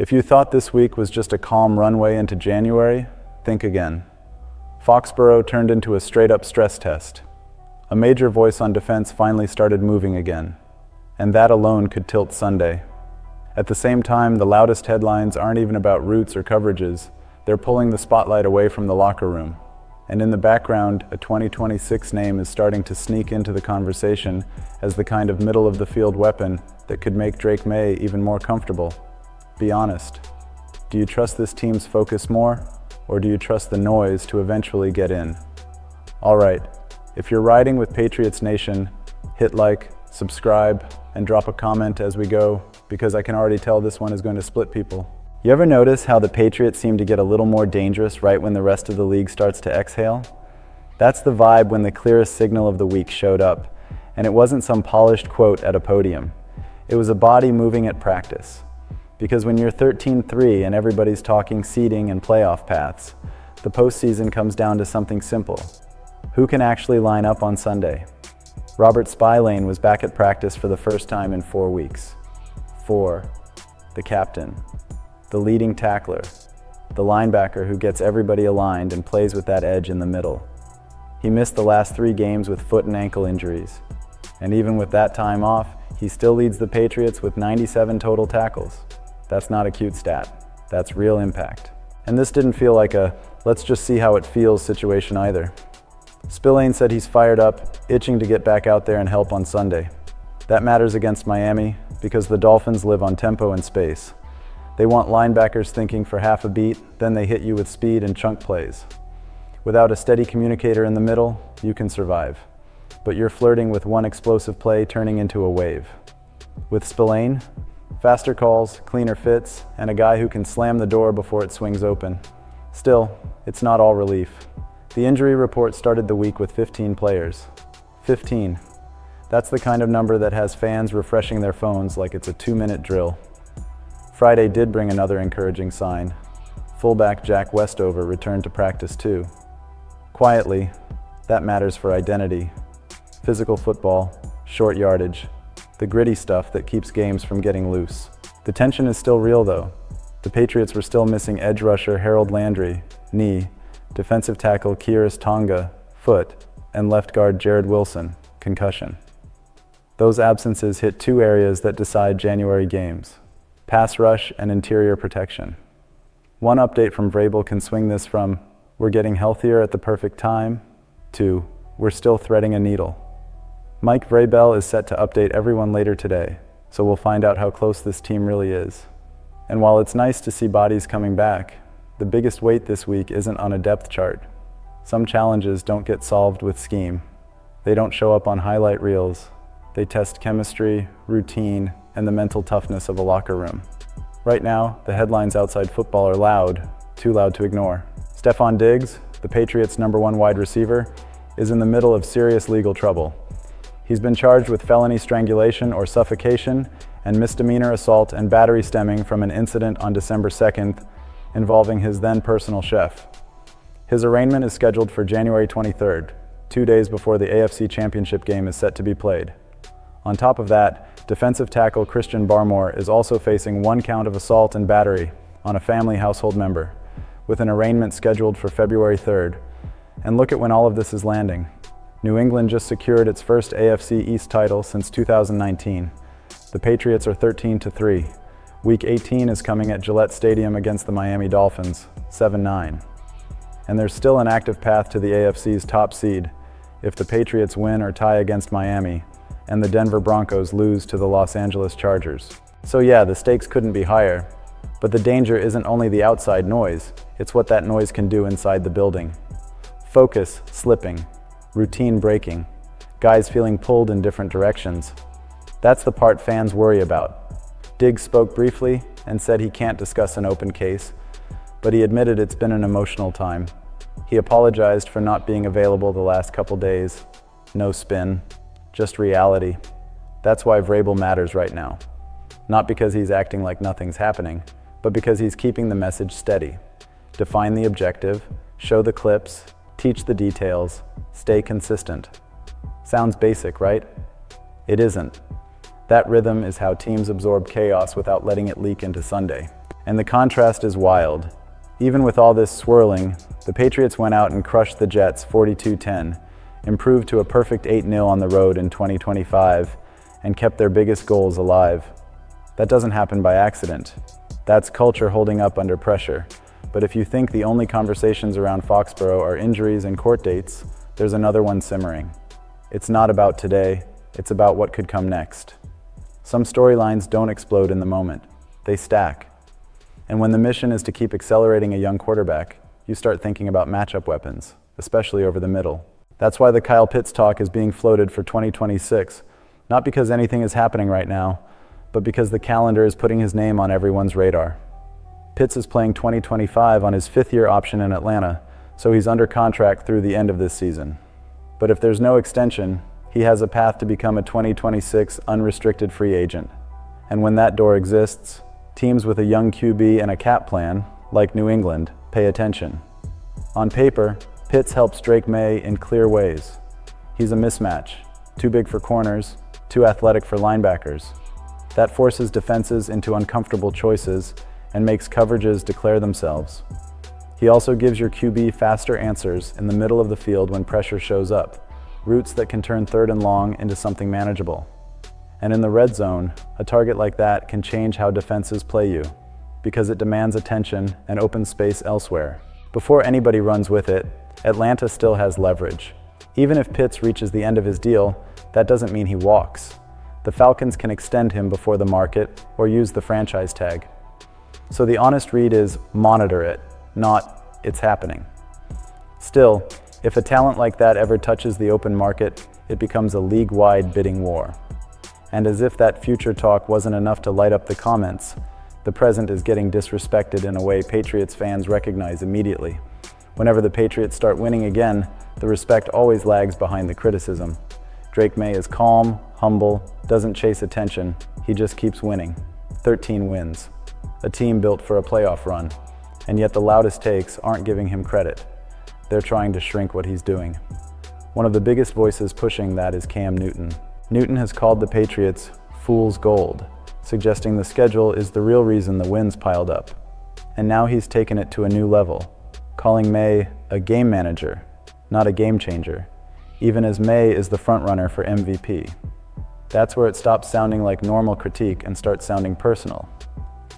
If you thought this week was just a calm runway into January, think again. Foxborough turned into a straight-up stress test. A major voice on defense finally started moving again, and that alone could tilt Sunday. At the same time, the loudest headlines aren't even about routes or coverages. They're pulling the spotlight away from the locker room. And in the background, a 2026 name is starting to sneak into the conversation as the kind of middle-of-the-field weapon that could make Drake May even more comfortable. Be honest. Do you trust this team's focus more, or do you trust the noise to eventually get in? All right, if you're riding with Patriots Nation, hit like, subscribe, and drop a comment as we go, because I can already tell this one is going to split people. You ever notice how the Patriots seem to get a little more dangerous right when the rest of the league starts to exhale? That's the vibe when the clearest signal of the week showed up, and it wasn't some polished quote at a podium. It was a body moving at practice. Because when you're 13-3 and everybody's talking seeding and playoff paths, the postseason comes down to something simple. Who can actually line up on Sunday? Robert Spillane was back at practice for the first time in 4 weeks. 4. The captain. The leading tackler. The linebacker who gets everybody aligned and plays with that edge in the middle. He missed the last 3 games with foot and ankle injuries. And even with that time off, he still leads the Patriots with 97 total tackles. That's not a cute stat. That's real impact. And this didn't feel like a let's just see how it feels situation either. Spillane said he's fired up, itching to get back out there and help on Sunday. That matters against Miami because the Dolphins live on tempo and space. They want linebackers thinking for half a beat, then they hit you with speed and chunk plays. Without a steady communicator in the middle, you can survive. But you're flirting with one explosive play turning into a wave. With Spillane, faster calls, cleaner fits, and a guy who can slam the door before it swings open. Still, it's not all relief. The injury report started the week with 15 players. 15. That's the kind of number that has fans refreshing their phones like it's a 2-minute drill. Friday did bring another encouraging sign. Fullback Jack Westover returned to practice too. Quietly, that matters for identity. Physical football, short yardage, the gritty stuff that keeps games from getting loose. The tension is still real though. The Patriots were still missing edge rusher Harold Landry, knee, defensive tackle Kyrus Tonga, foot, and left guard Jared Wilson, concussion. Those absences hit 2 areas that decide January games: pass rush and interior protection. One update from Vrabel can swing this from "we're getting healthier at the perfect time" to "we're still threading a needle." Mike Vrabel is set to update everyone later today, so we'll find out how close this team really is. And while it's nice to see bodies coming back, the biggest weight this week isn't on a depth chart. Some challenges don't get solved with scheme. They don't show up on highlight reels. They test chemistry, routine, and the mental toughness of a locker room. Right now, the headlines outside football are loud, too loud to ignore. Stefon Diggs, the Patriots' #1 wide receiver, is in the middle of serious legal trouble. He's been charged with felony strangulation or suffocation and misdemeanor assault and battery stemming from an incident on December 2nd involving his then personal chef. His arraignment is scheduled for January 23rd, 2 days before the AFC Championship game is set to be played. On top of that, defensive tackle Christian Barmore is also facing 1 count of assault and battery on a family household member, with an arraignment scheduled for February 3rd. And look at when all of this is landing. New England just secured its first AFC East title since 2019. The Patriots are 13-3. Week 18 is coming at Gillette Stadium against the Miami Dolphins, 7-9. And there's still an active path to the AFC's top seed if the Patriots win or tie against Miami, and the Denver Broncos lose to the Los Angeles Chargers. So yeah, the stakes couldn't be higher, but the danger isn't only the outside noise, it's what that noise can do inside the building. Focus slipping, routine breaking, guys feeling pulled in different directions. That's the part fans worry about. Diggs spoke briefly and said he can't discuss an open case, but he admitted it's been an emotional time. He apologized for not being available the last couple days. No spin, just reality. That's why Vrabel matters right now. Not because he's acting like nothing's happening, but because he's keeping the message steady. Define the objective, show the clips, teach the details, stay consistent. Sounds basic, right? It isn't. That rhythm is how teams absorb chaos without letting it leak into Sunday. And the contrast is wild. Even with all this swirling, the Patriots went out and crushed the Jets 42-10, improved to a perfect 8-0 on the road in 2025, and kept their biggest goals alive. That doesn't happen by accident. That's culture holding up under pressure. But if you think the only conversations around Foxborough are injuries and court dates, there's another one simmering. It's not about today, it's about what could come next. Some storylines don't explode in the moment, they stack. And when the mission is to keep accelerating a young quarterback, you start thinking about matchup weapons, especially over the middle. That's why the Kyle Pitts talk is being floated for 2026, not because anything is happening right now, but because the calendar is putting his name on everyone's radar. Pitts is playing 2025 on his fifth-year option in Atlanta, so he's under contract through the end of this season. But if there's no extension, he has a path to become a 2026 unrestricted free agent. And when that door exists, teams with a young QB and a cap plan, like New England, pay attention. On paper, Pitts helps Drake May in clear ways. He's a mismatch, too big for corners, too athletic for linebackers. That forces defenses into uncomfortable choices and makes coverages declare themselves. He also gives your QB faster answers in the middle of the field when pressure shows up, routes that can turn 3rd and long into something manageable. And in the red zone, a target like that can change how defenses play you, because it demands attention and open space elsewhere. Before anybody runs with it, Atlanta still has leverage. Even if Pitts reaches the end of his deal, that doesn't mean he walks. The Falcons can extend him before the market or use the franchise tag. So the honest read is monitor it, not it's happening. Still, if a talent like that ever touches the open market, it becomes a league-wide bidding war. And as if that future talk wasn't enough to light up the comments, the present is getting disrespected in a way Patriots fans recognize immediately. Whenever the Patriots start winning again, the respect always lags behind the criticism. Drake May is calm, humble, doesn't chase attention, he just keeps winning. 13 wins. A team built for a playoff run. And yet the loudest takes aren't giving him credit. They're trying to shrink what he's doing. One of the biggest voices pushing that is Cam Newton. Newton has called the Patriots fool's gold, suggesting the schedule is the real reason the wins piled up. And now he's taken it to a new level, calling May a game manager, not a game changer, even as May is the frontrunner for MVP. That's where it stops sounding like normal critique and starts sounding personal.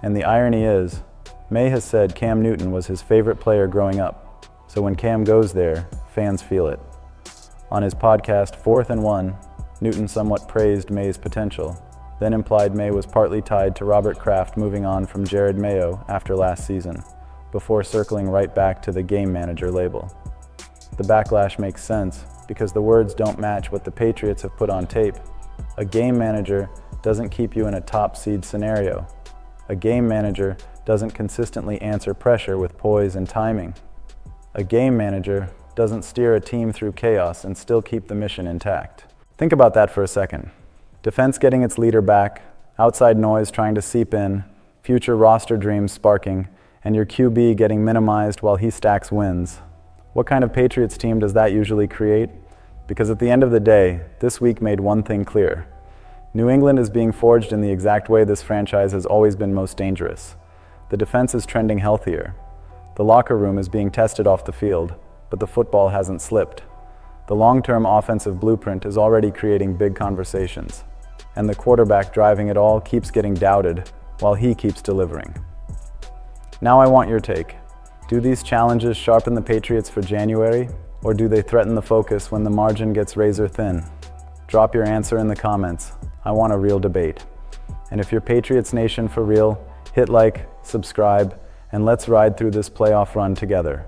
And the irony is, May has said Cam Newton was his favorite player growing up, so when Cam goes there, fans feel it. On his podcast 4th and 1, Newton somewhat praised May's potential, then implied May was partly tied to Robert Kraft moving on from Jared Mayo after last season, before circling right back to the game manager label. The backlash makes sense because the words don't match what the Patriots have put on tape. A game manager doesn't keep you in a top seed scenario. A game manager doesn't consistently answer pressure with poise and timing. A game manager doesn't steer a team through chaos and still keep the mission intact. Think about that for a second. Defense getting its leader back, outside noise trying to seep in, future roster dreams sparking, and your QB getting minimized while he stacks wins. What kind of Patriots team does that usually create? Because at the end of the day, this week made one thing clear. New England is being forged in the exact way this franchise has always been most dangerous. The defense is trending healthier. The locker room is being tested off the field, but the football hasn't slipped. The long-term offensive blueprint is already creating big conversations, and the quarterback driving it all keeps getting doubted while he keeps delivering. Now I want your take. Do these challenges sharpen the Patriots for January, or do they threaten the focus when the margin gets razor thin? Drop your answer in the comments. I want a real debate. And if you're Patriots Nation for real, hit like, subscribe, and let's ride through this playoff run together.